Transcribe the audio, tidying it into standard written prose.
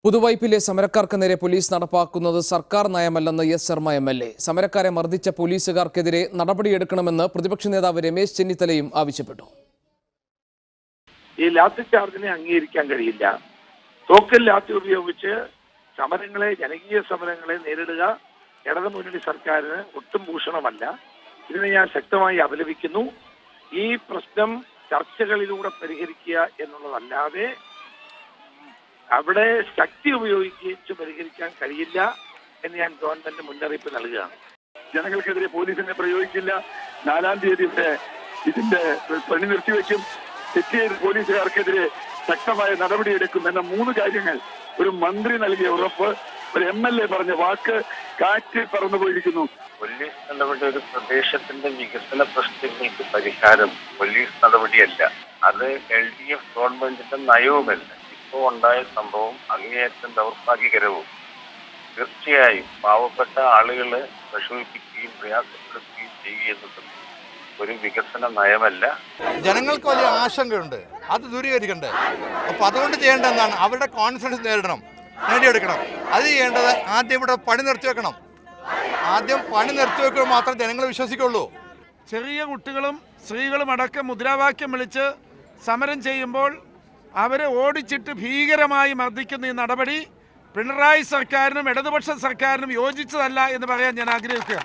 പുതുവൈപ്പിലെ സമരക്കാർക്ക് നേരെ പോലീസ് നടപ്പാക്കുന്നത് സർക്കാർ നയമല്ലെന്ന് എസ് ശർമ്മ എംഎൽഎ. സമരക്കാരെ മർദ്ദിച്ച പോലീസുകാർക്കെതിരെ നടപടിയെടുക്കണമെന്ന് പ്രതിപക്ഷ നേതാവ് രമേശ് ചെന്നിത്തലയും ആവശ്യപ്പെട്ടു. ഈ ലാത്തി ചാർജിനെ അംഗീകരിക്കാൻ കഴിയില്ല. തോക്കൽ ലാത്തി ഉപയോഗിച്ച് സമരങ്ങളെ, ജനകീയ സമരങ്ങളെ നേരിടുക ഇടതുമുന്നണി സർക്കാരിന് ഒട്ടും ഭൂഷണമല്ല. ഇതിനെ ഞാൻ ശക്തമായി അപലപിക്കുന്നു. ഈ പ്രശ്നം ചർച്ചകളിലൂടെ പരിഹരിക്കുക എന്നുള്ളതല്ലാതെ അവിടെ ശക്തി ഉപയോഗിച്ച് പരിഹരിക്കാൻ കഴിയില്ല എന്ന് ഞാൻ ഗവൺമെന്റ് മുന്നറിയിപ്പ് നൽകുകയാണ്. ജനങ്ങൾക്കെതിരെ പോലീസിനെ പ്രയോഗിക്കില്ല. 4-ാം തീയതി ഇതിന്റെ പണി നിർത്തിവെക്കും. തെറ്റ് ചെയ്ത് പോലീസുകാർക്കെതിരെ ശക്തമായ നടപടിയെടുക്കും എന്ന 3 കാര്യങ്ങൾ ഒരു മന്ത്രി നൽകിയ ഉറപ്പ്, ഒരു MLA പറഞ്ഞ വാക്ക് കാറ്റിൽ പറന്നുപോയിരിക്കുന്നു. പോലീസ് നടപടി ഒരു പ്രദേശത്തിന്റെ വികസന പ്രശ്നങ്ങൾക്ക് പരിഹാരം പോലീസ് നടപടിയല്ല. അത് LDF ഗവൺമെന്റിന്റെ നയവുമല്ല. ഇപ്പോൾ ഉണ്ടായ സംഭവം അങ്ങേയറ്റം ദൗർഭാഗ്യകരവും തീർച്ചയായും പാവപ്പെട്ട ആളുകളെ വിഷമിപ്പിക്കുകയും പ്രയാസപ്പെടുത്തുകയും ചെയ്യുന്നത് ഒരു വികസന നയമല്ല. ജനങ്ങൾക്ക് വലിയ ആശങ്കയുണ്ട്, അത് ദൂരീകരിക്കണ്ടേ? അപ്പോൾ അതുകൊണ്ട് ചെയ്യേണ്ട എന്താണ്? അവരുടെ കോൺഫിഡൻസ് നേടിയെടുക്കണം. അത് ചെയ്യേണ്ടത് ആദ്യം ഇവിടെ പണി നിർത്തിവെക്കണം. ആദ്യം പണി നിർത്തിവെക്കുമ്പോൾ മാത്രം ജനങ്ങൾ വിശ്വസിക്കുള്ളൂ. ചെറിയ കുട്ടികളും സ്ത്രീകളും അടക്കം മുദ്രാവാക്യം വിളിച്ച് സമരം ചെയ്യുമ്പോൾ അവരെ ഓടിച്ചിട്ട് ഭീകരമായി മർദ്ദിക്കുന്ന ഈ നടപടി പിണറായി സർക്കാരിനും ഇടതുപക്ഷ സർക്കാരിനും യോജിച്ചതല്ല എന്ന് പറയാൻ ഞാൻ ആഗ്രഹിക്കുക.